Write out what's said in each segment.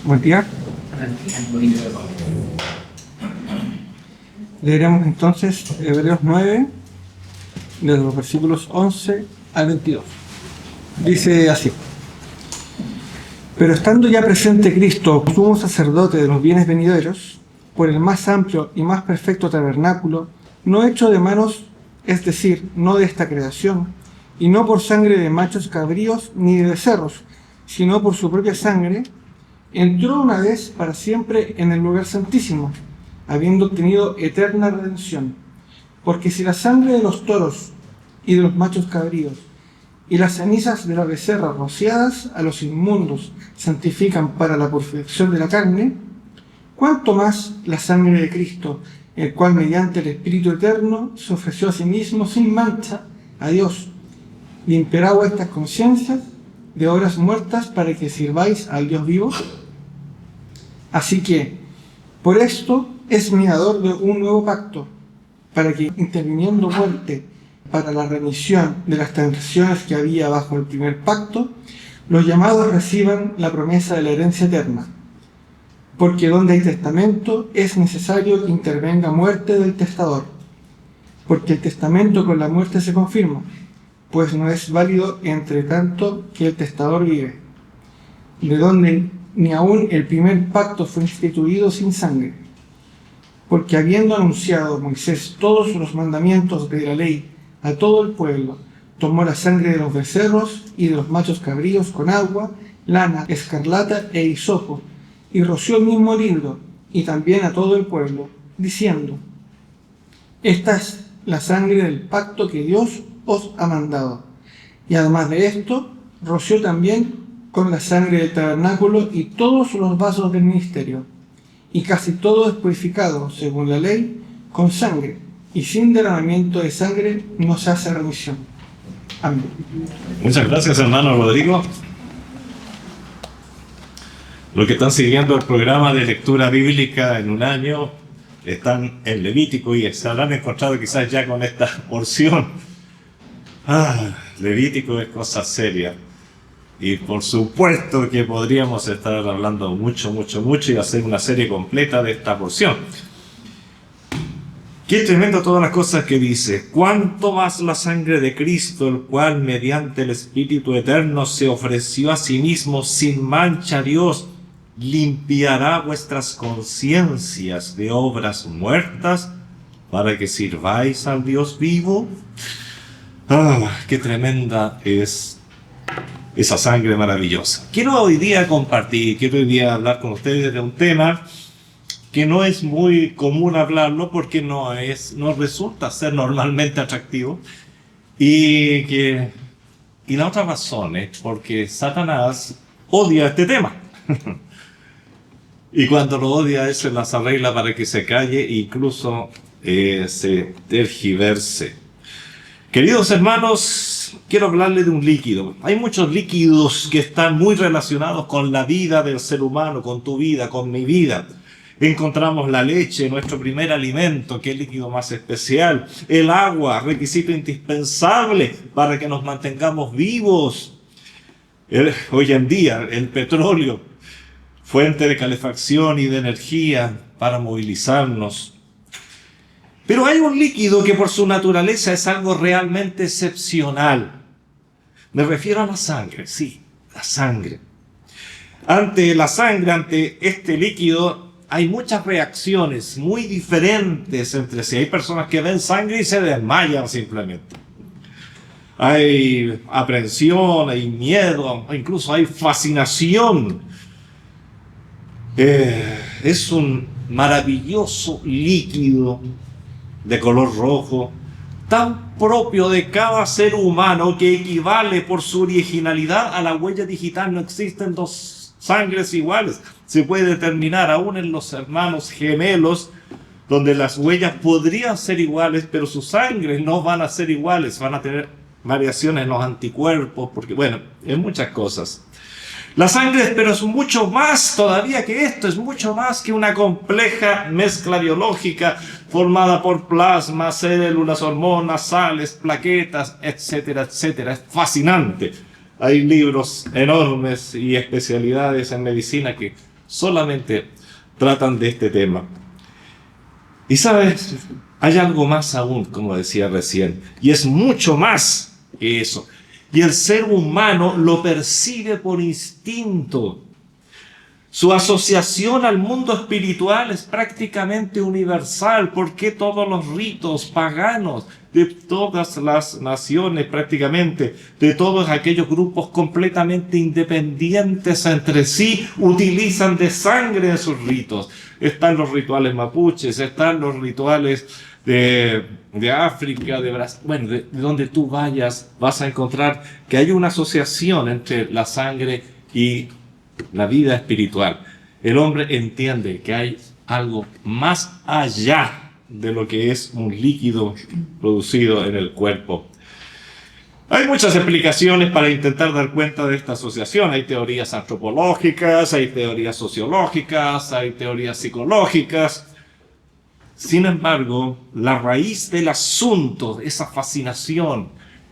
Buen día. Leeremos entonces Hebreos 9, de los versículos 11 al 22. Dice así: Pero estando ya presente Cristo, sumo sacerdote de los bienes venideros, por el más amplio y más perfecto tabernáculo, no hecho de manos, es decir, no de esta creación, y no por sangre de machos cabríos ni de becerros, sino por su propia sangre, entró una vez para siempre en el lugar santísimo, habiendo obtenido eterna redención. Porque si la sangre de los toros y de los machos cabríos y las cenizas de las becerras rociadas a los inmundos santifican para la purificación de la carne, cuánto más la sangre de Cristo, el cual mediante el Espíritu Eterno se ofreció a sí mismo sin mancha a Dios, limpiará vuestras conciencias de obras muertas para que sirváis al Dios vivo. Así que, por esto es mediador de un nuevo pacto, para que, interviniendo muerte para la remisión de las transgresiones que había bajo el primer pacto, los llamados reciban la promesa de la herencia eterna. Porque donde hay testamento es necesario que intervenga muerte del testador, porque el testamento con la muerte se confirma, pues no es válido entre tanto que el testador vive, de donde ni aun el primer pacto fue instituido sin sangre. Porque habiendo anunciado Moisés todos los mandamientos de la ley a todo el pueblo, tomó la sangre de los becerros y de los machos cabríos con agua, lana, escarlata e hisopo, y roció el mismo libro, y también a todo el pueblo, diciendo: Esta es la sangre del pacto que Dios os ha mandado. Y además de esto, roció también con la sangre del tabernáculo y todos los vasos del ministerio. Y casi todo es purificado, según la ley, con sangre, y sin derramamiento de sangre no se hace remisión. Amén. Muchas gracias, hermano Rodrigo. Los que están siguiendo el programa de lectura bíblica en un año están en Levítico y se habrán encontrado quizás ya con esta porción. Levítico es cosa seria. Y por supuesto que podríamos estar hablando mucho y hacer una serie completa de esta porción. Qué tremendo todas las cosas que dice. Cuánto más la sangre de Cristo, el cual mediante el Espíritu Eterno se ofreció a sí mismo sin mancha a Dios, limpiará vuestras conciencias de obras muertas para que sirváis al Dios vivo. Qué tremenda es esa sangre maravillosa. Quiero hoy día hablar con ustedes de un tema que no es muy común hablarlo porque no resulta ser normalmente atractivo, y la otra razón es porque Satanás odia este tema. Y cuando lo odia, él se las arregla para que se calle e incluso se tergiverse. Queridos hermanos, quiero hablarles de un líquido. Hay muchos líquidos que están muy relacionados con la vida del ser humano, con tu vida, con mi vida. Encontramos la leche, nuestro primer alimento, que es el líquido más especial. El agua, requisito indispensable para que nos mantengamos vivos. Hoy en día, el petróleo, fuente de calefacción y de energía para movilizarnos. Pero hay un líquido que por su naturaleza es algo realmente excepcional. Me refiero a la sangre, sí, la sangre. Ante este líquido hay muchas reacciones muy diferentes entre sí. Hay personas que ven sangre y se desmayan simplemente. Hay aprensión, hay miedo, incluso hay fascinación. Es un maravilloso líquido de color rojo, tan propio de cada ser humano que equivale por su originalidad a la huella digital. No existen dos sangres iguales. Se puede determinar aún en los hermanos gemelos, donde las huellas podrían ser iguales, pero sus sangres no van a ser iguales, van a tener variaciones en los anticuerpos, porque bueno, en muchas cosas. La sangre, pero es mucho más todavía que esto, es mucho más que una compleja mezcla biológica formada por plasma, células, hormonas, sales, plaquetas, etcétera, etcétera. Es fascinante Hay libros enormes y especialidades en medicina que solamente tratan de este tema. Y sabes, hay algo más aún, como decía recién, y es mucho más que eso. Y el ser humano lo percibe por instinto. Su asociación al mundo espiritual es prácticamente universal, porque todos los ritos paganos de todas las naciones, prácticamente, de todos aquellos grupos completamente independientes entre sí, utilizan de sangre en sus ritos. Están los rituales mapuches, están los rituales de África, de Brasil, bueno, de donde tú vayas, vas a encontrar que hay una asociación entre la sangre y la vida espiritual. El hombre entiende que hay algo más allá de lo que es un líquido producido en el cuerpo. Hay muchas explicaciones para intentar dar cuenta de esta asociación. Hay teorías antropológicas, hay teorías sociológicas, hay teorías psicológicas. Sin embargo, la raíz del asunto, esa fascinación,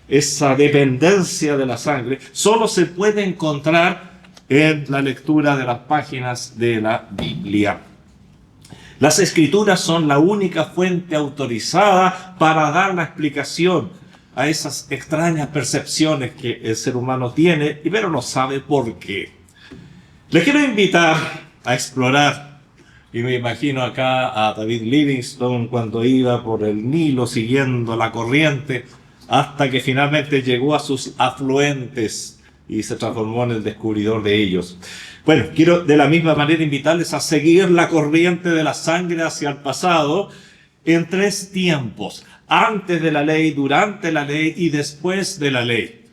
esa dependencia de la sangre, solo se puede encontrar en la lectura de las páginas de la Biblia. Las Escrituras son la única fuente autorizada para dar la explicación a esas extrañas percepciones que el ser humano tiene, pero no sabe por qué. Les quiero invitar a explorar, y me imagino acá a David Livingstone cuando iba por el Nilo siguiendo la corriente hasta que finalmente llegó a sus afluentes y se transformó en el descubridor de ellos. Bueno, quiero de la misma manera invitarles a seguir la corriente de la sangre hacia el pasado en 3 tiempos: antes de la ley, durante la ley y después de la ley.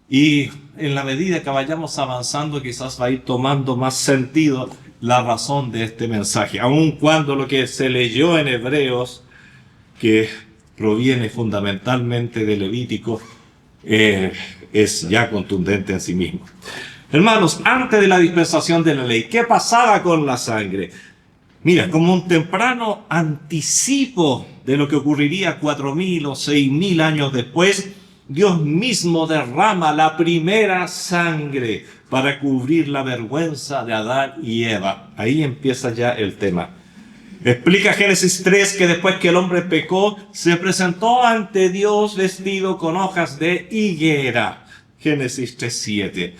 Y en la medida que vayamos avanzando, quizás va a ir tomando más sentido la razón de este mensaje, aun cuando lo que se leyó en Hebreos, que proviene fundamentalmente de Levítico, es ya contundente en sí mismo. Hermanos, antes de la dispensación de la ley, ¿qué pasaba con la sangre? Mira, como un temprano anticipo de lo que ocurriría 4.000 o 6.000 años después, Dios mismo derrama la primera sangre para cubrir la vergüenza de Adán y Eva. Ahí empieza ya el tema. Explica Génesis 3 que después que el hombre pecó, se presentó ante Dios vestido con hojas de higuera. Génesis 3:7.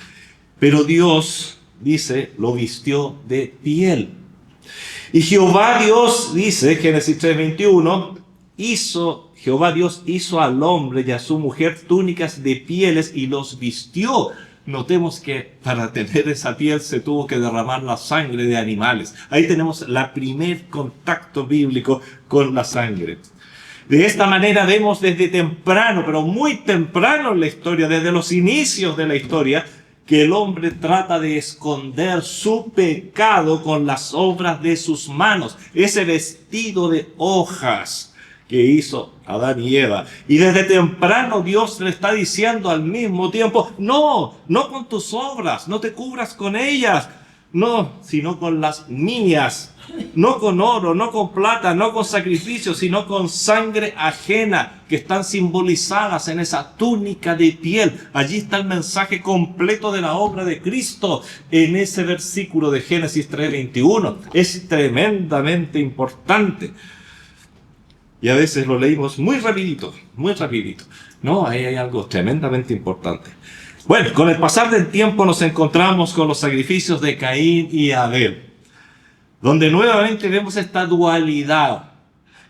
Pero Dios, dice, lo vistió de piel. Y Jehová Dios, dice Génesis 3:21, Jehová Dios hizo al hombre y a su mujer túnicas de pieles y los vistió. Notemos que para tener esa piel se tuvo que derramar la sangre de animales. Ahí tenemos el primer contacto bíblico con la sangre. De esta manera vemos desde temprano, pero muy temprano en la historia, desde los inicios de la historia, que el hombre trata de esconder su pecado con las obras de sus manos. Ese vestido de hojas que hizo Adán y Eva. Y desde temprano Dios le está diciendo al mismo tiempo, no con tus obras, no te cubras con ellas, no, sino con las mías, no con oro, no con plata, no con sacrificios, sino con sangre ajena, que están simbolizadas en esa túnica de piel. Allí está el mensaje completo de la obra de Cristo, en ese versículo de Génesis 3:21. Es tremendamente importante. Y a veces lo leímos muy rapidito. No, ahí hay algo tremendamente importante. Bueno, con el pasar del tiempo nos encontramos con los sacrificios de Caín y Abel, donde nuevamente vemos esta dualidad.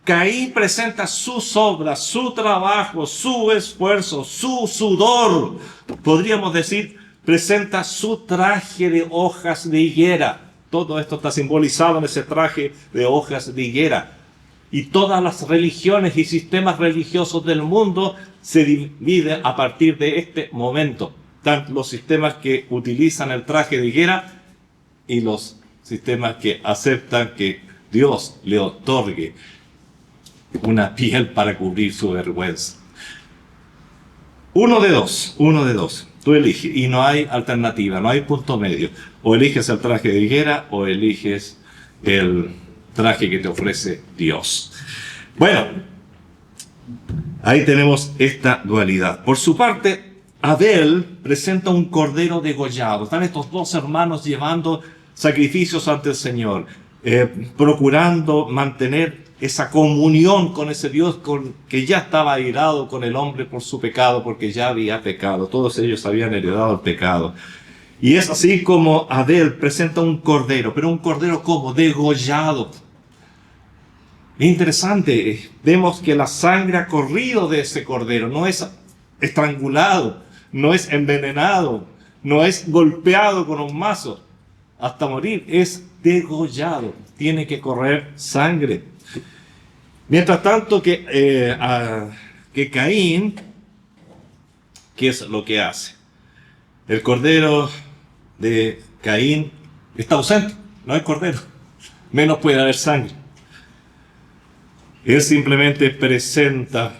Caín presenta sus obras, su trabajo, su esfuerzo, su sudor. Podríamos decir, presenta su traje de hojas de higuera. Todo esto está simbolizado en ese traje de hojas de higuera. Y todas las religiones y sistemas religiosos del mundo se dividen a partir de este momento. Tanto los sistemas que utilizan el traje de higuera y los sistemas que aceptan que Dios le otorgue una piel para cubrir su vergüenza. Uno de dos. Tú eliges y no hay alternativa, no hay punto medio. O eliges el traje de higuera o eliges el traje que te ofrece Dios. Bueno, ahí tenemos esta dualidad. Por su parte, Abel presenta un cordero degollado. Están estos dos hermanos llevando sacrificios ante el Señor, procurando mantener esa comunión con ese Dios que ya estaba airado con el hombre por su pecado, porque ya había pecado. Todos ellos habían heredado el pecado. Y es así como Abel presenta un cordero, pero un cordero como degollado. Interesante, vemos que la sangre ha corrido de ese cordero, no es estrangulado, no es envenenado, no es golpeado con un mazo hasta morir, es degollado, tiene que correr sangre. Mientras tanto que Caín, ¿qué es lo que hace? El cordero de Caín está ausente, no hay cordero, menos puede haber sangre. Él simplemente presenta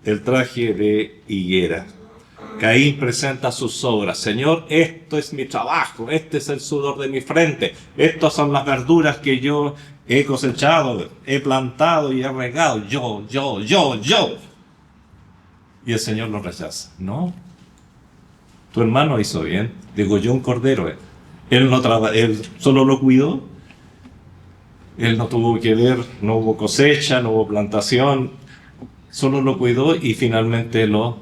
el traje de higuera. Caín presenta sus obras. Señor, esto es mi trabajo, este es el sudor de mi frente, estas son las verduras que yo he cosechado, he plantado y he regado. Yo. Y el Señor lo rechaza. No, tu hermano hizo bien, degolló un cordero. Él solo lo cuidó. Él no tuvo que ver, no hubo cosecha, no hubo plantación, solo lo cuidó y finalmente lo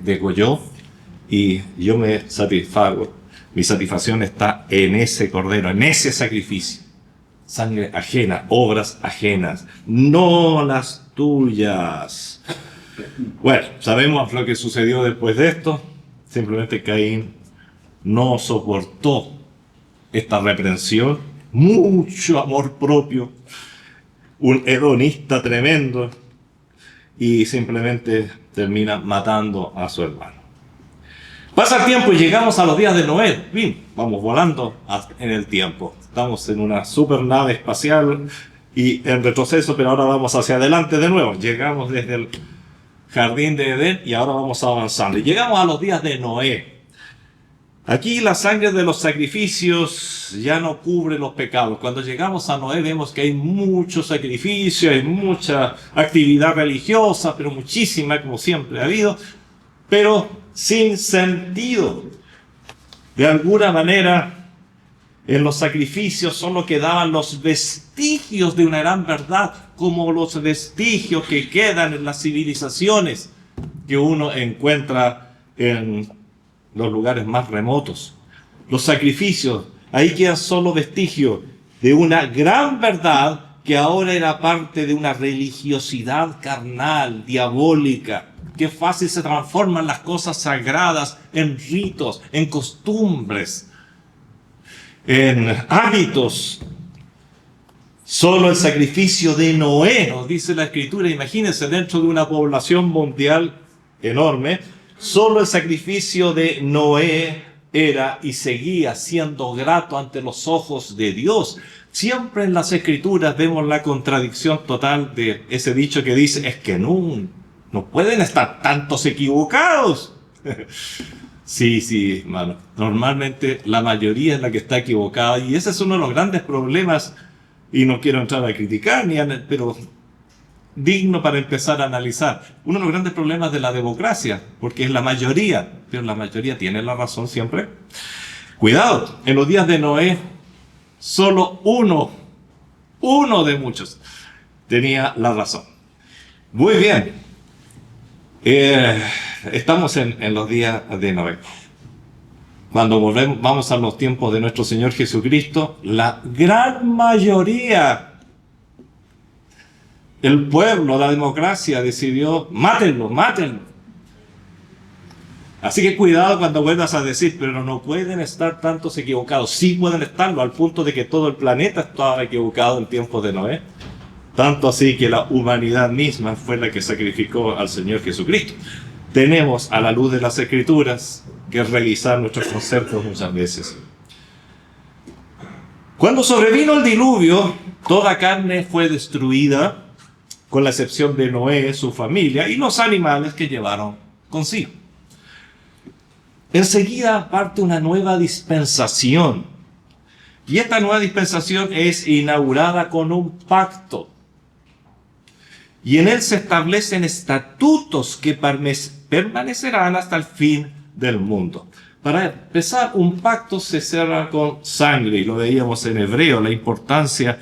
degolló. Y yo me satisfago, mi satisfacción está en ese cordero, en ese sacrificio. Sangre ajena, obras ajenas, no las tuyas. Bueno, sabemos lo que sucedió después de esto. Simplemente Caín no soportó esta reprensión. Mucho amor propio, un hedonista tremendo, y simplemente termina matando a su hermano. Pasa el tiempo y llegamos a los días de Noé. Bien, vamos volando en el tiempo. Estamos en una supernave espacial y en retroceso, pero ahora vamos hacia adelante de nuevo. Llegamos desde el jardín de Edén y ahora vamos avanzando. Y llegamos a los días de Noé. Aquí la sangre de los sacrificios ya no cubre los pecados. Cuando llegamos a Noé vemos que hay mucho sacrificio, hay mucha actividad religiosa, pero muchísima, como siempre ha habido, pero sin sentido. De alguna manera, en los sacrificios solo quedaban los vestigios de una gran verdad, como los vestigios que quedan en las civilizaciones que uno encuentra en los lugares más remotos. Los sacrificios, ahí quedan solo vestigios de una gran verdad que ahora era parte de una religiosidad carnal, diabólica. Qué fácil se transforman las cosas sagradas en ritos, en costumbres, en hábitos. Solo el sacrificio de Noé, nos dice la Escritura, imagínense, dentro de una población mundial enorme, solo el sacrificio de Noé era y seguía siendo grato ante los ojos de Dios. Siempre en las Escrituras vemos la contradicción total de ese dicho que dice, es que no pueden estar tantos equivocados. Sí, hermano. Normalmente la mayoría es la que está equivocada y ese es uno de los grandes problemas, y no quiero entrar a criticar, pero digno para empezar a analizar. Uno de los grandes problemas de la democracia, porque es la mayoría, pero la mayoría tiene la razón siempre. Cuidado, en los días de Noé, solo uno de muchos, tenía la razón. Muy bien, estamos en los días de Noé. Cuando vamos a los tiempos de nuestro Señor Jesucristo, la gran mayoría, el pueblo, la democracia decidió, mátenlo. Así que cuidado cuando vuelvas a decir, pero no pueden estar tantos equivocados. Sí pueden estarlo, al punto de que todo el planeta estaba equivocado en tiempos de Noé. Tanto así que la humanidad misma fue la que sacrificó al Señor Jesucristo. Tenemos, a la luz de las Escrituras, que revisar nuestros conceptos muchas veces. Cuando sobrevino el diluvio, toda carne fue destruida, con la excepción de Noé, su familia y los animales que llevaron consigo. Enseguida parte una nueva dispensación. Y esta nueva dispensación es inaugurada con un pacto. Y en él se establecen estatutos que permanecerán hasta el fin del mundo. Para empezar, un pacto se cierra con sangre, y lo veíamos en Hebreo, la importancia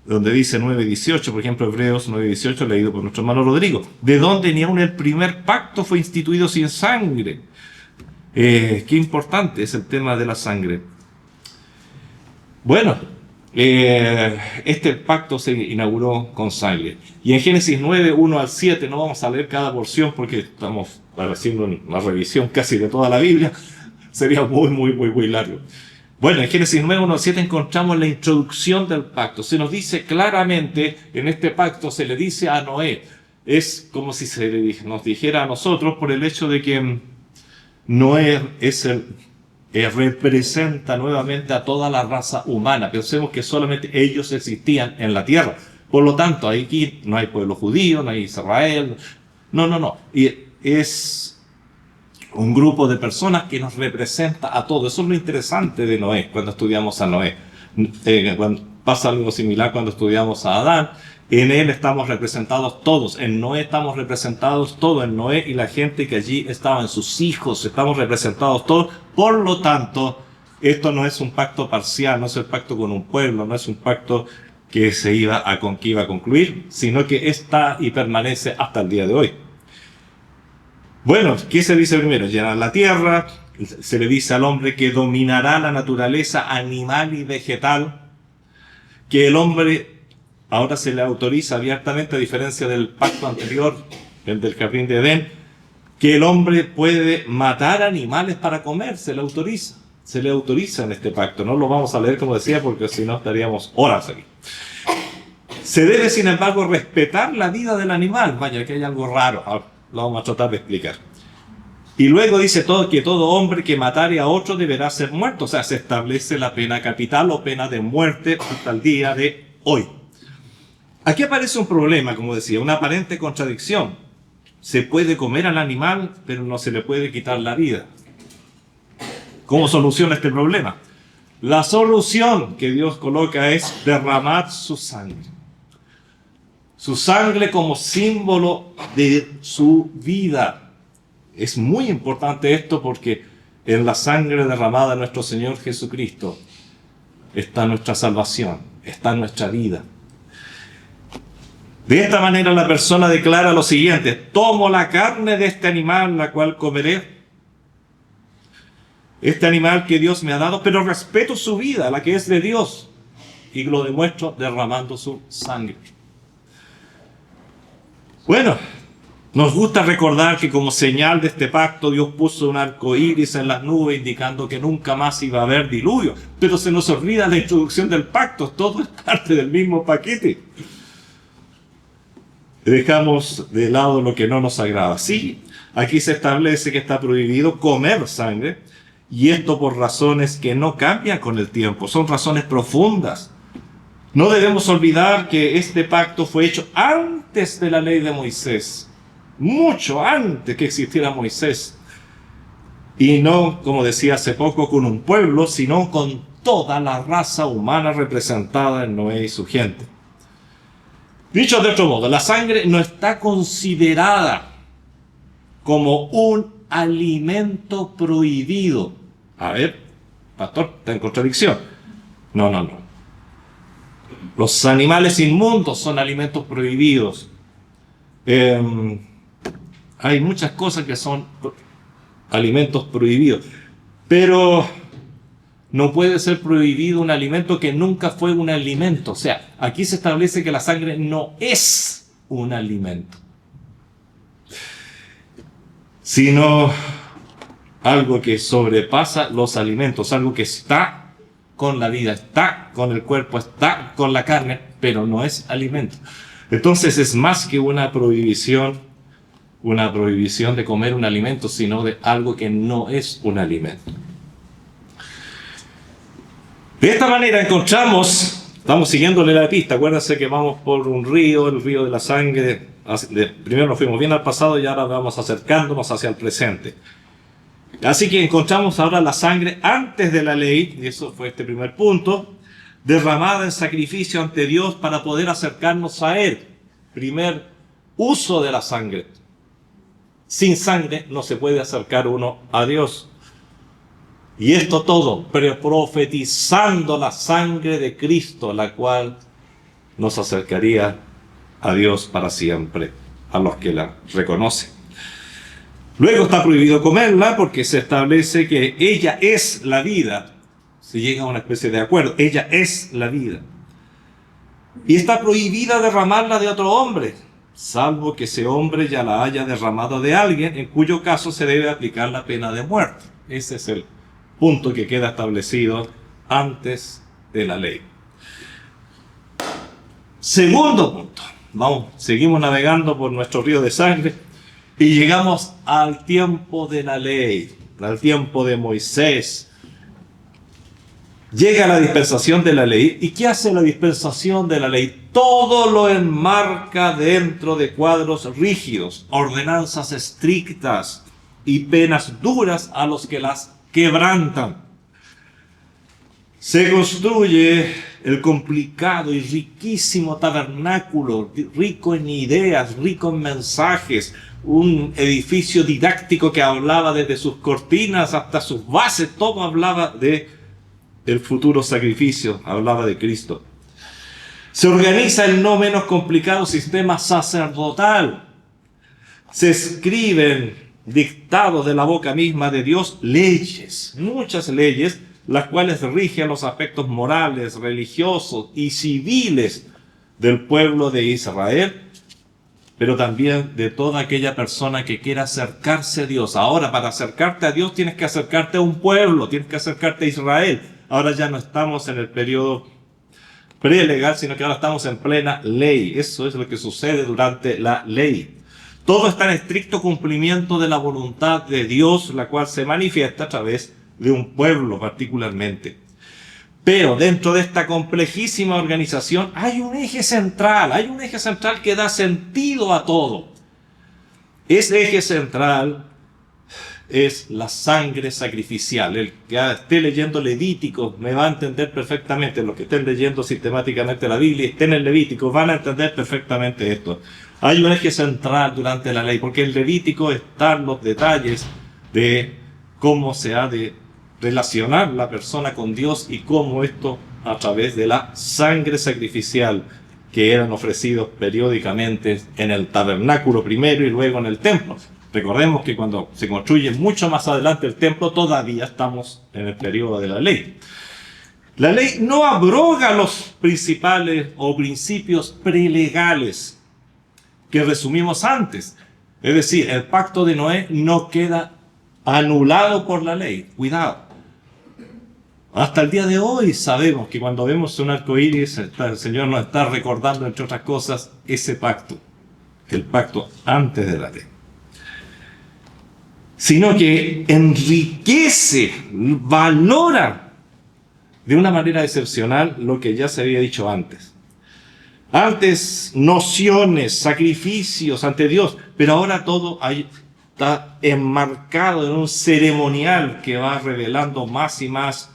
donde dice 9:18, por ejemplo, Hebreos 9:18, leído por nuestro hermano Rodrigo, de donde ni aun el primer pacto fue instituido sin sangre. Qué importante es el tema de la sangre. Bueno, este pacto se inauguró con sangre. Y en Génesis 9, 1 al 7, no vamos a leer cada porción porque estamos haciendo una revisión casi de toda la Biblia. Sería muy largo. Bueno, en Génesis 9, 1 al 7 encontramos la introducción del pacto. Se nos dice claramente, en este pacto se le dice a Noé, es como si nos dijera a nosotros por el hecho de que Noé representa nuevamente a toda la raza humana. Pensemos que solamente ellos existían en la tierra. Por lo tanto, aquí no hay pueblo judío, no hay Israel. No. Y es un grupo de personas que nos representa a todos. Eso es lo interesante de Noé, cuando estudiamos a Noé. Cuando pasa algo similar cuando estudiamos a Adán. En él estamos representados todos. En Noé estamos representados todos. En Noé y la gente que allí estaba, en sus hijos, estamos representados todos. Por lo tanto, esto no es un pacto parcial, no es el pacto con un pueblo, no es un pacto que iba a concluir, sino que está y permanece hasta el día de hoy. Bueno, ¿qué se dice primero? Llenar la tierra, se le dice al hombre que dominará la naturaleza animal y vegetal, que el hombre ahora se le autoriza abiertamente, a diferencia del pacto anterior, el del jardín de Edén, que el hombre puede matar animales para comer, se le autoriza en este pacto. No lo vamos a leer como decía, porque si no estaríamos horas aquí. Se debe, sin embargo, respetar la vida del animal. Vaya, que hay algo raro. Lo vamos a tratar de explicar. Y luego dice que todo hombre que matare a otro deberá ser muerto. O sea, se establece la pena capital o pena de muerte hasta el día de hoy. Aquí aparece un problema, como decía, una aparente contradicción. Se puede comer al animal, pero no se le puede quitar la vida. ¿Cómo soluciona este problema? La solución que Dios coloca es derramar su sangre. Su sangre como símbolo de su vida. Es muy importante esto porque en la sangre derramada de nuestro Señor Jesucristo está nuestra salvación, está nuestra vida. De esta manera la persona declara lo siguiente: tomo la carne de este animal, la cual comeré. Este animal que Dios me ha dado, pero respeto su vida, la que es de Dios, y lo demuestro derramando su sangre. Bueno, nos gusta recordar que como señal de este pacto Dios puso un arco iris en las nubes indicando que nunca más iba a haber diluvio, pero se nos olvida la introducción del pacto, todo es parte del mismo paquete. Dejamos de lado lo que no nos agrada. Sí, aquí se establece que está prohibido comer sangre, y esto por razones que no cambian con el tiempo, son razones profundas. No debemos olvidar que este pacto fue hecho antes de la ley de Moisés, mucho antes que existiera Moisés. Y no, como decía hace poco, con un pueblo, sino con toda la raza humana representada en Noé y su gente. Dicho de otro modo, la sangre no está considerada como un alimento prohibido. A ver, pastor, está en contradicción. No. Los animales inmundos son alimentos prohibidos. Hay muchas cosas que son alimentos prohibidos. Pero no puede ser prohibido un alimento que nunca fue un alimento. O sea, aquí se establece que la sangre no es un alimento, sino algo que sobrepasa los alimentos, algo que está con la vida, está con el cuerpo, está con la carne, pero no es alimento. Entonces es más que una prohibición de comer un alimento, sino de algo que no es un alimento. De esta manera estamos siguiéndole la pista. Acuérdense que vamos por un río, el río de la sangre. Primero nos fuimos bien al pasado y ahora vamos acercándonos hacia el presente. Así que encontramos ahora la sangre antes de la ley, y eso fue este primer punto, derramada en sacrificio ante Dios para poder acercarnos a Él. Primer uso de la sangre. Sin sangre no se puede acercar uno a Dios. Y esto todo profetizando la sangre de Cristo, la cual nos acercaría a Dios para siempre, a los que la reconocen. Luego está prohibido comerla porque se establece que ella es la vida. Se llega a una especie de acuerdo. Ella es la vida. Y está prohibida derramarla de otro hombre, salvo que ese hombre ya la haya derramado de alguien, en cuyo caso se debe aplicar la pena de muerte. Ese es el punto que queda establecido antes de la ley. Segundo punto. Seguimos navegando por nuestro río de sangre y llegamos al tiempo de la ley, al tiempo de Moisés. Llega la dispensación de la ley. ¿Y qué hace la dispensación de la ley? Todo lo enmarca dentro de cuadros rígidos, ordenanzas estrictas y penas duras a los que las quebrantan. Se construye el complicado y riquísimo tabernáculo, rico en ideas, rico en mensajes, un edificio didáctico que hablaba desde sus cortinas hasta sus bases, todo hablaba de el futuro sacrificio, hablaba de Cristo. Se organiza el no menos complicado sistema sacerdotal. Se escriben dictados de la boca misma de Dios leyes, muchas leyes, las cuales rigen los aspectos morales, religiosos y civiles del pueblo de Israel, pero también de toda aquella persona que quiera acercarse a Dios. Ahora, para acercarte a Dios tienes que acercarte a un pueblo, tienes que acercarte a Israel. Ahora ya no estamos en el periodo prelegal, sino que ahora estamos en plena ley. Eso es lo que sucede durante la ley. Todo está en estricto cumplimiento de la voluntad de Dios, la cual se manifiesta a través de un pueblo particularmente. Pero dentro de esta complejísima organización hay un eje central que da sentido a todo. Ese eje central es la sangre sacrificial. El que esté leyendo Levítico me va a entender perfectamente. Los que estén leyendo sistemáticamente la Biblia y estén en Levítico van a entender perfectamente esto. Hay un eje central durante la ley, porque en Levítico están los detalles de cómo se ha de relacionar la persona con Dios y cómo esto a través de la sangre sacrificial que eran ofrecidos periódicamente en el tabernáculo primero y luego en el templo. Recordemos que cuando se construye mucho más adelante el templo, todavía estamos en el periodo de la ley. La ley no abroga los principales o principios prelegales que resumimos antes. Es decir, el pacto de Noé no queda anulado por la ley. Cuidado. Hasta el día de hoy sabemos que cuando vemos un arco iris, el Señor nos está recordando, entre otras cosas, ese pacto. El pacto antes de la ley. Sino que enriquece, valora de una manera excepcional lo que ya se había dicho antes. Antes, nociones, sacrificios ante Dios, pero ahora todo está enmarcado en un ceremonial que va revelando más y más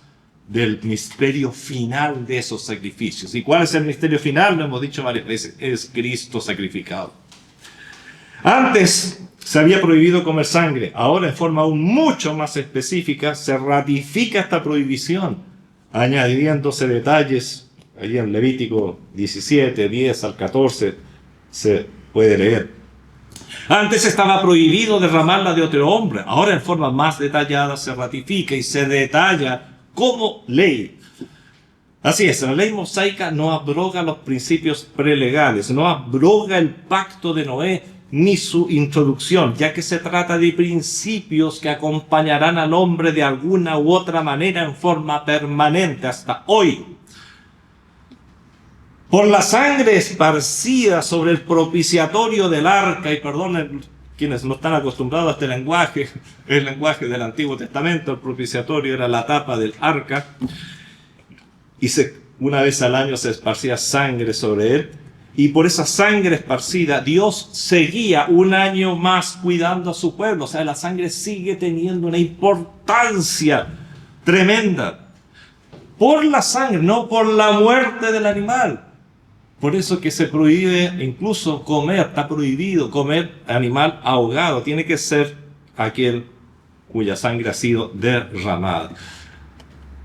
del misterio final de esos sacrificios. ¿Y cuál es el misterio final? Lo hemos dicho varias veces, es Cristo sacrificado. Antes se había prohibido comer sangre, ahora en forma aún mucho más específica se ratifica esta prohibición, añadiéndose detalles. Allí en Levítico 17, 10 al 14 se puede leer. Antes estaba prohibido derramarla de otro hombre, ahora en forma más detallada se ratifica y se detalla como ley. Así es, la ley mosaica no abroga los principios prelegales, no abroga el pacto de Noé ni su introducción, ya que se trata de principios que acompañarán al hombre de alguna u otra manera en forma permanente hasta hoy. Por la sangre esparcida sobre el propiciatorio del arca, y perdonen quienes no están acostumbrados a este lenguaje, el lenguaje del Antiguo Testamento, el propiciatorio era la tapa del arca, y una vez al año se esparcía sangre sobre él, y por esa sangre esparcida Dios seguía un año más cuidando a su pueblo. O sea, la sangre sigue teniendo una importancia tremenda. Por la sangre, no por la muerte del animal. Por eso que se prohíbe incluso comer, está prohibido comer animal ahogado. Tiene que ser aquel cuya sangre ha sido derramada.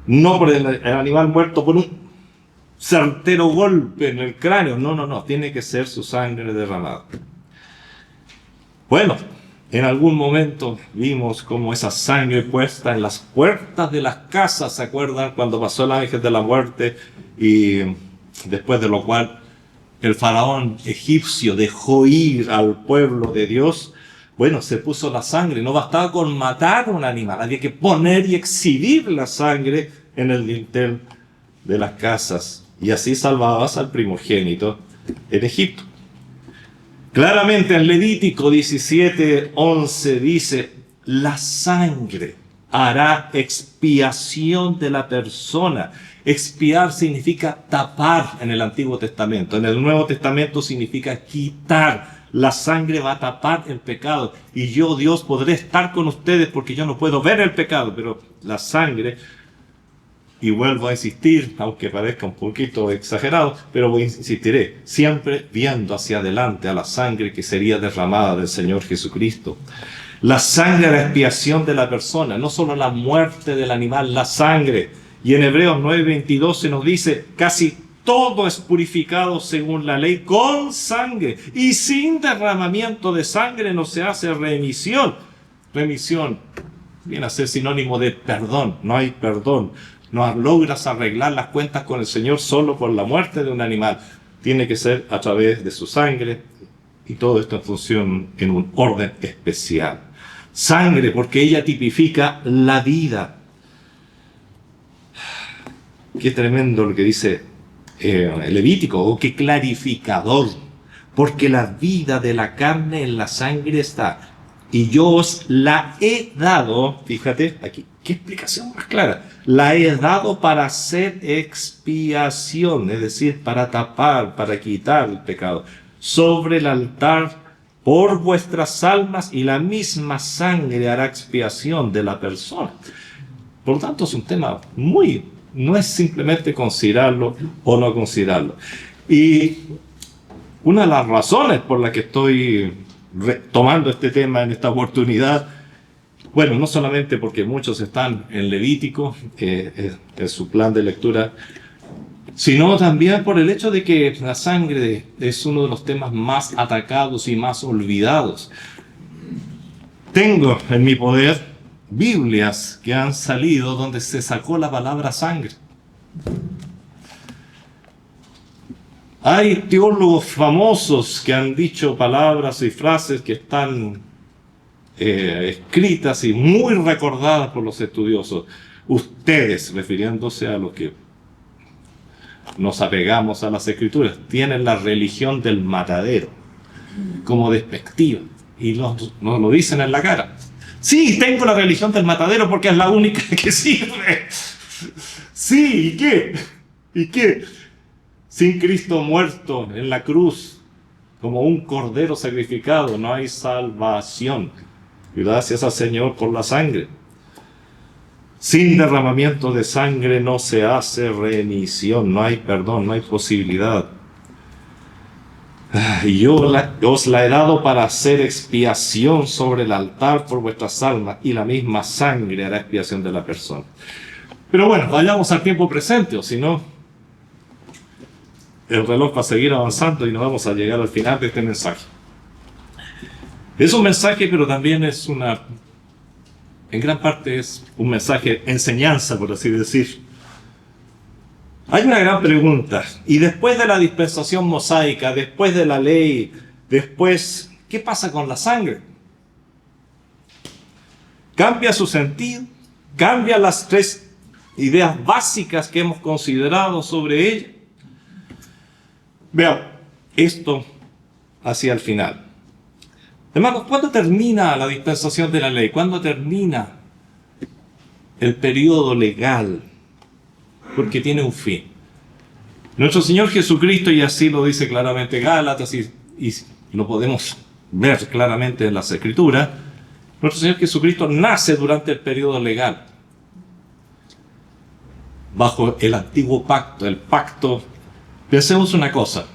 No por el animal muerto por un certero golpe en el cráneo. No. Tiene que ser su sangre derramada. Bueno, en algún momento vimos como esa sangre puesta en las puertas de las casas, ¿se acuerdan? Cuando pasó el ángel de la muerte y después de lo cual el faraón egipcio dejó ir al pueblo de Dios. Bueno, se puso la sangre. No bastaba con matar a un animal. Había que poner y exhibir la sangre en el dintel de las casas. Y así salvabas al primogénito en Egipto. Claramente en Levítico 17:11 dice: la sangre hará expiación de la persona. Expiar significa tapar en el Antiguo Testamento. En el Nuevo Testamento significa quitar. La sangre va a tapar el pecado. Y yo, Dios, podré estar con ustedes porque yo no puedo ver el pecado. Pero la sangre, y vuelvo a insistir, aunque parezca un poquito exagerado, pero insistiré, siempre viendo hacia adelante a la sangre que sería derramada del Señor Jesucristo. La sangre a la expiación de la persona, no solo la muerte del animal, la sangre. Y en Hebreos 9:22 se nos dice: casi todo es purificado según la ley con sangre, y sin derramamiento de sangre no se hace remisión. Remisión viene a ser sinónimo de perdón. No hay perdón. No logras arreglar las cuentas con el Señor solo por la muerte de un animal. Tiene que ser a través de su sangre, y todo esto en función, en un orden especial. Sangre, porque ella tipifica la vida. Qué tremendo lo que dice el Levítico, o qué clarificador. Porque la vida de la carne en la sangre está, y yo os la he dado, fíjate aquí, qué explicación más clara, la he dado para hacer expiación, es decir, para tapar, para quitar el pecado, sobre el altar por vuestras almas, y la misma sangre hará expiación de la persona. Por lo tanto, es un tema no es simplemente considerarlo o no considerarlo. Y una de las razones por las que estoy tomando este tema en esta oportunidad, bueno, no solamente porque muchos están en Levítico, en su plan de lectura, sino también por el hecho de que la sangre es uno de los temas más atacados y más olvidados. Tengo en mi poder Biblias que han salido donde se sacó la palabra sangre. Hay teólogos famosos que han dicho palabras y frases que están escritas y muy recordadas por los estudiosos. Ustedes, refiriéndose a los que nos apegamos a las Escrituras, tienen la religión del matadero como despectiva, y nos lo dicen en la cara. Sí, tengo la religión del matadero porque es la única que sirve. Sí, ¿y qué? ¿Y qué? Sin Cristo muerto en la cruz, como un cordero sacrificado, no hay salvación. Gracias al Señor por la sangre. Sin derramamiento de sangre no se hace remisión, no hay perdón, no hay posibilidad. Y yo os la he dado para hacer expiación sobre el altar por vuestras almas, y la misma sangre hará expiación de la persona. Pero bueno, vayamos al tiempo presente, o si no, el reloj va a seguir avanzando y no vamos a llegar al final de este mensaje. Es un mensaje, pero también es en gran parte es un mensaje enseñanza, por así decir. Hay una gran pregunta, y después de la dispensación mosaica, después de la ley, después, ¿qué pasa con la sangre? ¿Cambia su sentido? ¿Cambian las tres ideas básicas que hemos considerado sobre ella? Vean, esto hacia el final. Hermanos, ¿cuándo termina la dispensación de la ley? ¿Cuándo termina el periodo legal? Porque tiene un fin. Nuestro Señor Jesucristo, y así lo dice claramente Gálatas, y lo podemos ver claramente en las Escrituras, nuestro Señor Jesucristo nace durante el periodo legal, bajo el antiguo pacto, el pacto. Pensemos una cosa,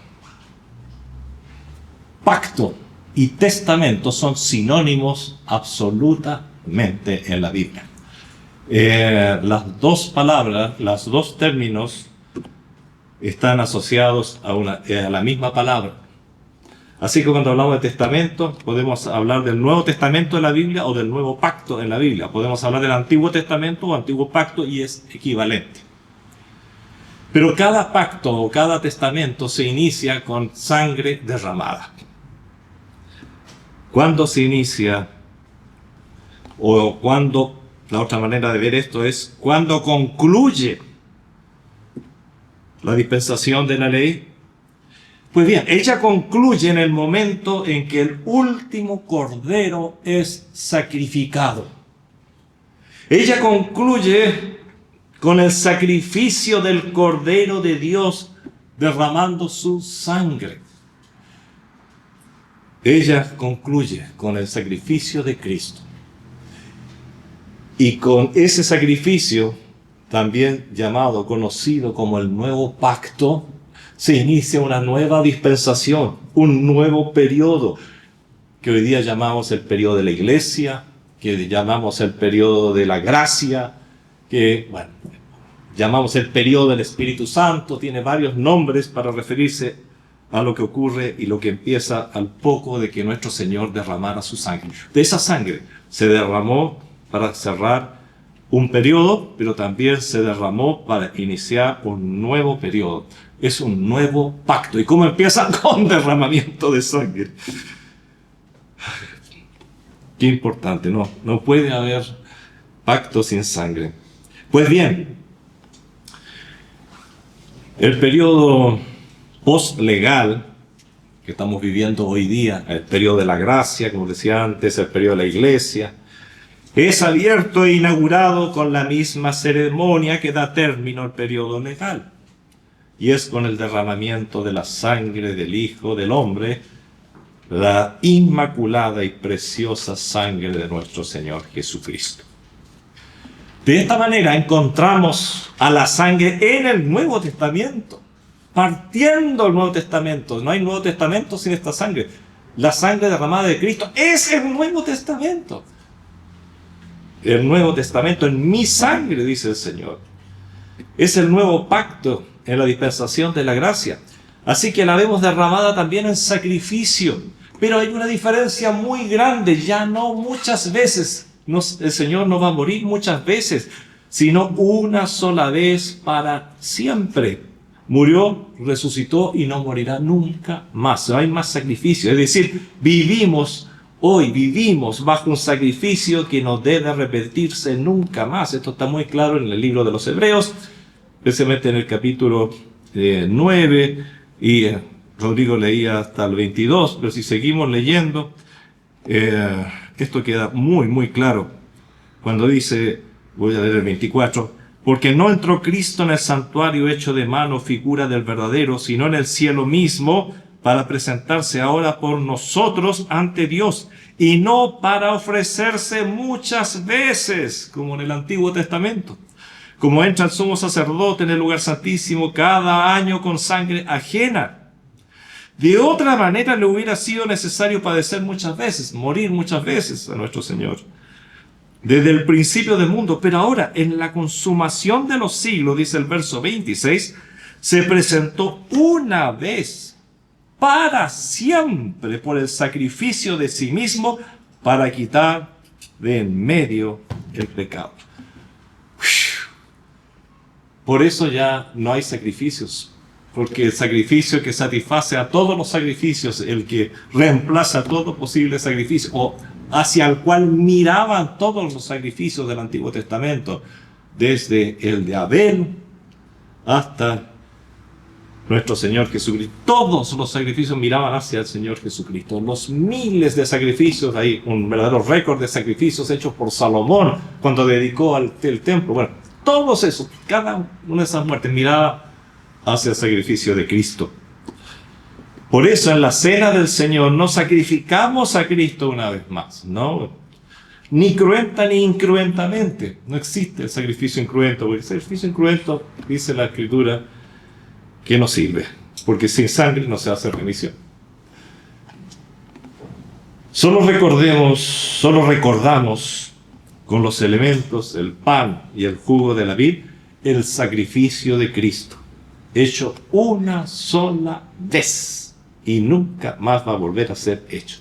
pacto y testamento son sinónimos absolutamente en la Biblia. Las dos palabras, los dos términos están asociados a la misma palabra. Así que cuando hablamos de testamento, podemos hablar del Nuevo Testamento en la Biblia o del Nuevo Pacto en la Biblia. Podemos hablar del Antiguo Testamento o Antiguo Pacto y es equivalente. Pero cada pacto o cada testamento se inicia con sangre derramada. ¿Cuándo se inicia? O cuando, la otra manera de ver esto es, cuando concluye la dispensación de la ley. Pues bien, ella concluye en el momento en que el último cordero es sacrificado. Ella concluye con el sacrificio del Cordero de Dios derramando su sangre. Ella concluye con el sacrificio de Cristo. Y con ese sacrificio, también llamado, conocido como el Nuevo Pacto, se inicia una nueva dispensación, un nuevo periodo, que hoy día llamamos el periodo de la Iglesia, que llamamos el periodo de la gracia, que, bueno, llamamos el periodo del Espíritu Santo, tiene varios nombres para referirse a lo que ocurre y lo que empieza al poco de que nuestro Señor derramara su sangre. De esa sangre se derramó para cerrar un periodo, pero también se derramó para iniciar un nuevo periodo. Es un nuevo pacto. ¿Y cómo empieza? Con derramamiento de sangre. Qué importante, no puede haber pacto sin sangre. Pues bien, el periodo postlegal que estamos viviendo hoy día, el periodo de la gracia, como decía antes, el periodo de la Iglesia, es abierto e inaugurado con la misma ceremonia que da término al periodo legal. Y es con el derramamiento de la sangre del Hijo del Hombre, la inmaculada y preciosa sangre de nuestro Señor Jesucristo. De esta manera encontramos a la sangre en el Nuevo Testamento, partiendo el Nuevo Testamento. No hay Nuevo Testamento sin esta sangre. La sangre derramada de Cristo es el Nuevo Testamento. El Nuevo Testamento en mi sangre, dice el Señor. Es el nuevo pacto en la dispensación de la gracia. Así que la vemos derramada también en sacrificio. Pero hay una diferencia muy grande. Ya no muchas veces. El Señor no va a morir muchas veces, sino una sola vez para siempre. Murió, resucitó y no morirá nunca más. No hay más sacrificio. Es decir, hoy vivimos bajo un sacrificio que no debe repetirse nunca más. Esto está muy claro en el libro de los Hebreos, especialmente en el capítulo 9, y Rodrigo leía hasta el 22, pero si seguimos leyendo, esto queda muy, muy claro. Cuando dice, voy a leer el 24, porque no entró Cristo en el santuario hecho de mano, figura del verdadero, sino en el cielo mismo, para presentarse ahora por nosotros ante Dios, y no para ofrecerse muchas veces, como en el Antiguo Testamento, como entra el sumo sacerdote en el lugar santísimo cada año con sangre ajena. De otra manera le hubiera sido necesario padecer muchas veces, morir muchas veces a nuestro Señor, desde el principio del mundo. Pero ahora, en la consumación de los siglos, dice el verso 26, se presentó una vez para siempre por el sacrificio de sí mismo para quitar de en medio el pecado. Por eso ya no hay sacrificios, porque el sacrificio que satisface a todos los sacrificios, el que reemplaza todo posible sacrificio, o hacia el cual miraban todos los sacrificios del Antiguo Testamento, desde el de Abel hasta nuestro Señor Jesucristo. Todos los sacrificios miraban hacia el Señor Jesucristo. Los miles de sacrificios, hay un verdadero récord de sacrificios hechos por Salomón cuando dedicó el templo. Bueno, todos esos, cada una de esas muertes miraba hacia el sacrificio de Cristo. Por eso en la cena del Señor no sacrificamos a Cristo una vez más, ¿no? Ni cruenta ni incruentamente. No existe el sacrificio incruento, porque el sacrificio incruento, dice la Escritura, que no sirve, porque sin sangre no se hace remisión. Solo recordamos con los elementos, el pan y el jugo de la vid, el sacrificio de Cristo, hecho una sola vez y nunca más va a volver a ser hecho.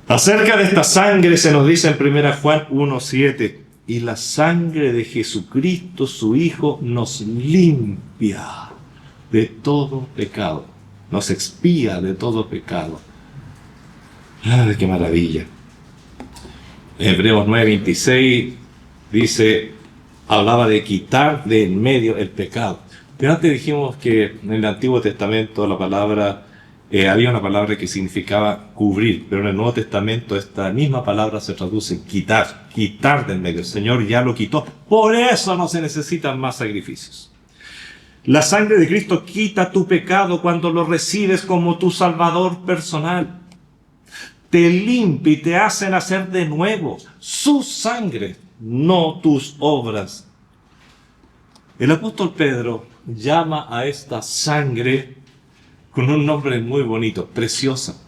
Acerca de esta sangre se nos dice en 1 Juan 1:7, y la sangre de Jesucristo, su Hijo, nos limpia de todo pecado, nos expía de todo pecado. ¡Ay, qué maravilla! Hebreos 9:26 dice, hablaba de quitar de en medio el pecado. Pero antes dijimos que en el Antiguo Testamento la palabra, había una palabra que significaba cubrir, pero en el Nuevo Testamento esta misma palabra se traduce en quitar, quitar de en medio. El Señor ya lo quitó, por eso no se necesitan más sacrificios. La sangre de Cristo quita tu pecado cuando lo recibes como tu Salvador personal. Te limpia y te hace nacer de nuevo. Su sangre, no tus obras. El apóstol Pedro llama a esta sangre con un nombre muy bonito, preciosa.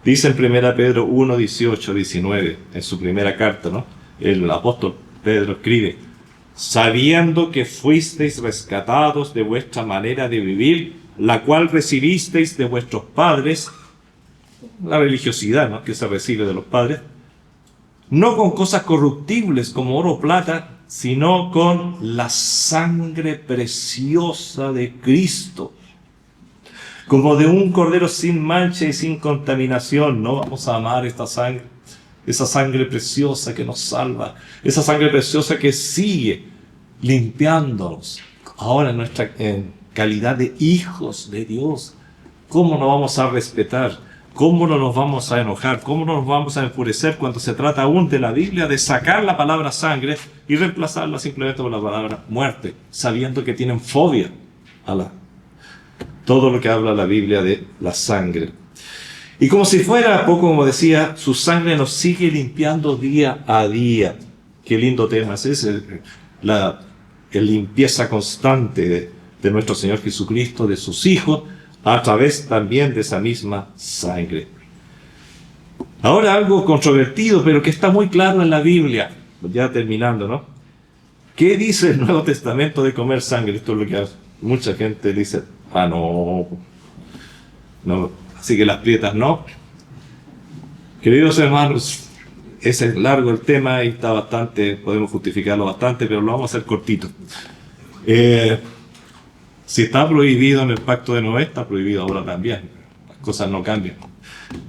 Dice en 1 Pedro 1, 18, 19, en su primera carta, ¿no? El apóstol Pedro escribe, sabiendo que fuisteis rescatados de vuestra manera de vivir, la cual recibisteis de vuestros padres, la religiosidad, ¿no?, que se recibe de los padres, no con cosas corruptibles como oro o plata, sino con la sangre preciosa de Cristo, como de un cordero sin mancha y sin contaminación. No vamos a amar esta sangre, esa sangre preciosa que nos salva, esa sangre preciosa que sigue limpiándonos ahora en calidad de hijos de Dios. ¿Cómo no vamos a respetar? ¿Cómo no nos vamos a enojar? ¿Cómo no nos vamos a enfurecer cuando se trata aún de la Biblia, de sacar la palabra sangre y reemplazarla simplemente por la palabra muerte, sabiendo que tienen fobia a todo lo que habla la Biblia de la sangre? Y como si fuera poco, como decía, su sangre nos sigue limpiando día a día. Qué lindo tema es ese, la limpieza constante de nuestro Señor Jesucristo, de sus hijos, a través también de esa misma sangre. Ahora algo controvertido, pero que está muy claro en la Biblia, ya terminando, ¿no? ¿Qué dice el Nuevo Testamento de comer sangre? Esto es lo que mucha gente dice, no, así que las prietas no. Queridos hermanos, ese es largo el tema y está bastante, podemos justificarlo bastante, pero lo vamos a hacer cortito. Si está prohibido en el pacto de Noé, está prohibido ahora también. Las cosas no cambian.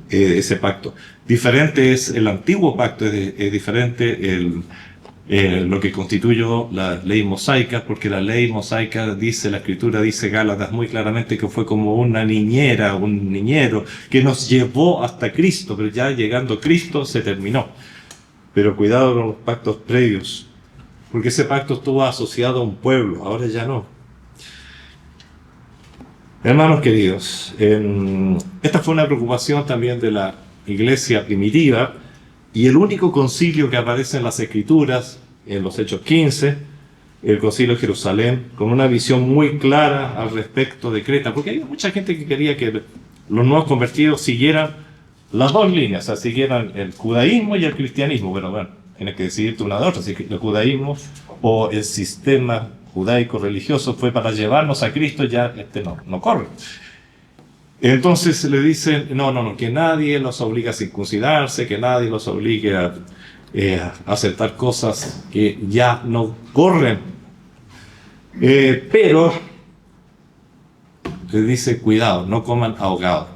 Ese pacto. Diferente es el antiguo pacto, es diferente lo que constituyó la ley mosaica, porque la ley mosaica dice, la Escritura dice, Gálatas muy claramente, que fue como una niñera, un niñero, que nos llevó hasta Cristo, pero ya llegando a Cristo se terminó. Pero cuidado con los pactos previos, porque ese pacto estuvo asociado a un pueblo, ahora ya no. Hermanos queridos, esta fue una preocupación también de la iglesia primitiva, y el único concilio que aparece en las Escrituras, en los Hechos 15, el concilio de Jerusalén, con una visión muy clara al respecto de Creta, porque había mucha gente que quería que los nuevos convertidos siguieran las dos líneas, o sea, siguieran el judaísmo y el cristianismo, pero bueno, tienes que decidirte una de otra, si el judaísmo o el sistema judaico religioso fue para llevarnos a Cristo, ya no corre. Entonces le dicen, no, que nadie los obliga a circuncidarse, que nadie los obligue a aceptar cosas que ya no corren. Pero le dice, cuidado, no coman ahogado.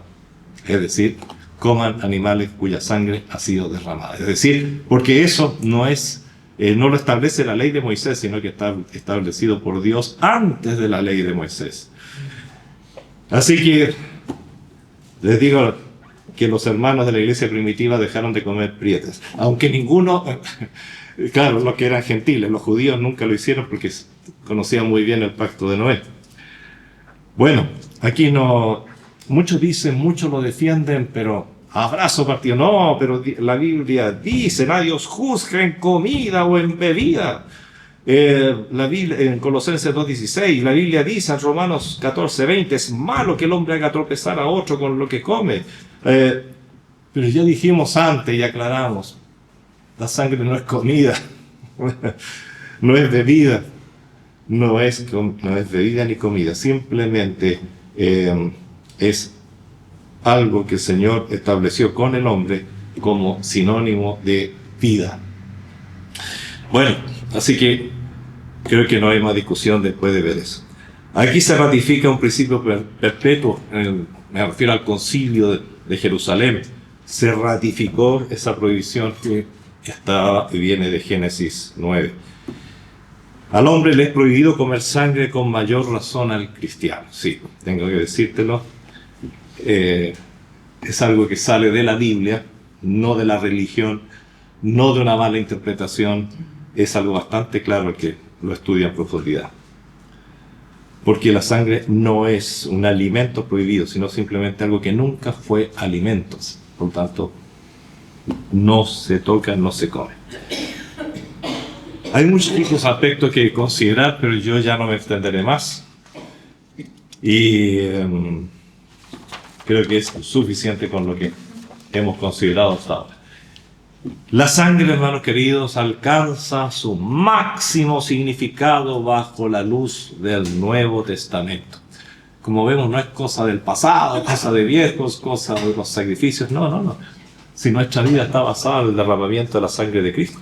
Es decir, coman animales cuya sangre ha sido derramada. Es decir, porque eso no es... no lo establece la ley de Moisés, sino que está establecido por Dios antes de la ley de Moisés. Así que les digo que los hermanos de la iglesia primitiva dejaron de comer prietas. Aunque ninguno, claro, los que eran gentiles, los judíos nunca lo hicieron porque conocían muy bien el pacto de Noé. Bueno, aquí no, muchos dicen, muchos lo defienden, pero... abrazo partido. No, pero la Biblia dice, nadie os juzga en comida o en bebida. La Biblia, en Colosenses 2:16, la Biblia dice en Romanos 14:20, es malo que el hombre haga tropezar a otro con lo que come. Pero ya dijimos antes y aclaramos, la sangre no es comida, no es bebida, no es bebida ni comida, simplemente es algo que el Señor estableció con el hombre como sinónimo de vida. Bueno, así que creo que no hay más discusión después de ver eso. Aquí se ratifica un principio perpetuo, me refiero al concilio de Jerusalén. Se ratificó esa prohibición que viene de Génesis 9. Al hombre le es prohibido comer sangre, con mayor razón al cristiano. Sí, tengo que decírtelo. Es algo que sale de la Biblia, no de la religión, no de una mala interpretación. Es algo bastante claro el que lo estudia en profundidad. Porque la sangre no es un alimento prohibido, sino simplemente algo que nunca fue alimento. Por lo tanto, no se toca, no se come. Hay muchos otros aspectos que considerar, pero yo ya no me extenderé más. Y creo que es suficiente con lo que hemos considerado hasta ahora. La sangre, hermanos queridos, alcanza su máximo significado bajo la luz del Nuevo Testamento. Como vemos, no es cosa del pasado, cosa de viejos, cosa de los sacrificios. No. Si nuestra vida está basada en el derramamiento de la sangre de Cristo.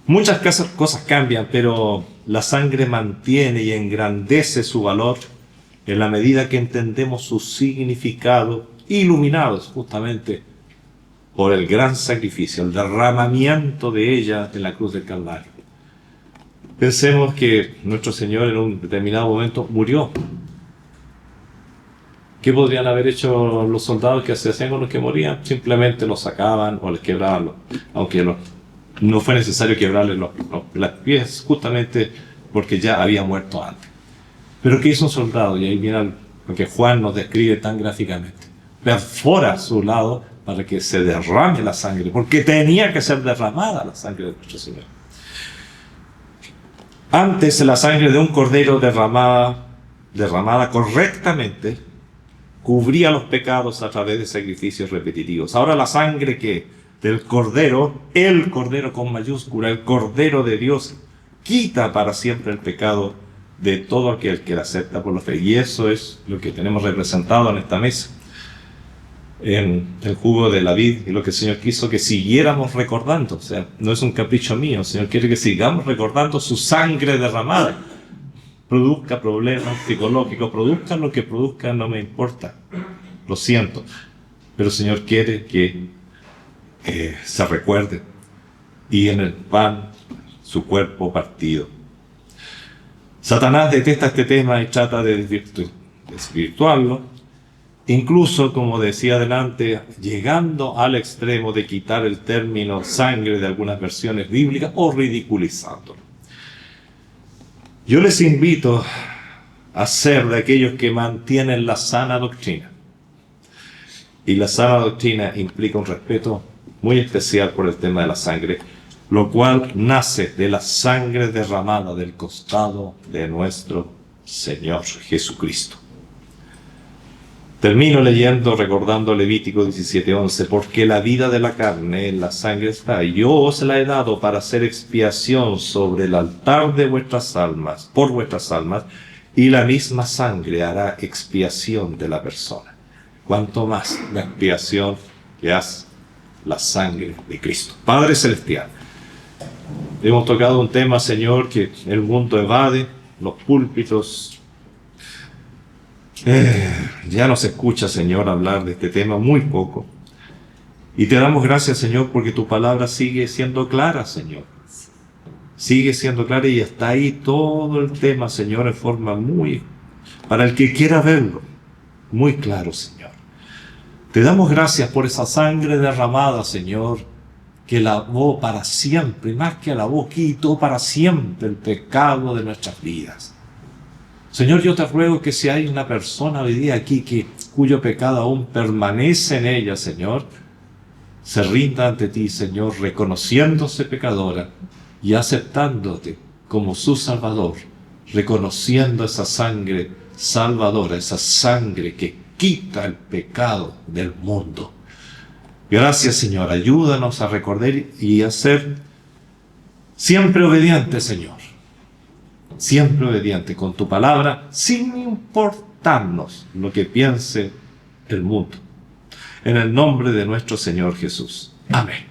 Muchas cosas cambian, pero la sangre mantiene y engrandece su valor en la medida que entendemos su significado, iluminados justamente por el gran sacrificio, el derramamiento de ella en la cruz del Calvario. Pensemos que nuestro Señor en un determinado momento murió. ¿Qué podrían haber hecho los soldados que se hacían con los que morían? Simplemente los sacaban o les quebraban, aunque no fue necesario quebrarles las pies, justamente porque ya había muerto antes. Pero ¿qué hizo un soldado? Y ahí viene lo que Juan nos describe tan gráficamente. Perfora su lado para que se derrame la sangre, porque tenía que ser derramada la sangre de nuestro Señor. Antes, la sangre de un cordero derramada correctamente, cubría los pecados a través de sacrificios repetitivos. Ahora la sangre del cordero, el cordero con mayúscula, el cordero de Dios, quita para siempre el pecado de todo aquel que la acepta por la fe. Y eso es lo que tenemos representado en esta mesa, en el jugo de la vid, y lo que el Señor quiso que siguiéramos recordando. O sea, no es un capricho mío, el Señor quiere que sigamos recordando su sangre derramada. Produzca problemas psicológicos, produzca lo que produzca, no me importa, lo siento, pero el Señor quiere que se recuerde, y en el pan su cuerpo partido. Satanás detesta este tema y trata de desvirtuarlo, incluso, como decía adelante, llegando al extremo de quitar el término sangre de algunas versiones bíblicas o ridiculizándolo. Yo les invito a ser de aquellos que mantienen la sana doctrina. Y la sana doctrina implica un respeto muy especial por el tema de la sangre, lo cual nace de la sangre derramada del costado de nuestro Señor Jesucristo. Termino recordando Levítico 17:11, porque la vida de la carne en la sangre está, y yo os la he dado para hacer expiación sobre el altar de vuestras almas, por vuestras almas, y la misma sangre hará expiación de la persona. Cuanto más la expiación que hace la sangre de Cristo. Padre Celestial, hemos tocado un tema, Señor, que el mundo evade, los púlpitos. Ya no se escucha, Señor, hablar de este tema, muy poco. Y te damos gracias, Señor, porque tu palabra sigue siendo clara, Señor. Sigue siendo clara y está ahí todo el tema, Señor, en forma para el que quiera verlo, muy claro, Señor. Te damos gracias por esa sangre derramada, Señor, que lavó para siempre, y más que lavó, quitó para siempre el pecado de nuestras vidas. Señor, yo te ruego que si hay una persona hoy día aquí cuyo pecado aún permanece en ella, Señor, se rinda ante ti, Señor, reconociéndose pecadora y aceptándote como su Salvador, reconociendo esa sangre salvadora, esa sangre que quita el pecado del mundo. Gracias, Señor. Ayúdanos a recordar y a ser siempre obedientes, Señor. Siempre obediente con tu palabra, sin importarnos lo que piense el mundo. En el nombre de nuestro Señor Jesús. Amén.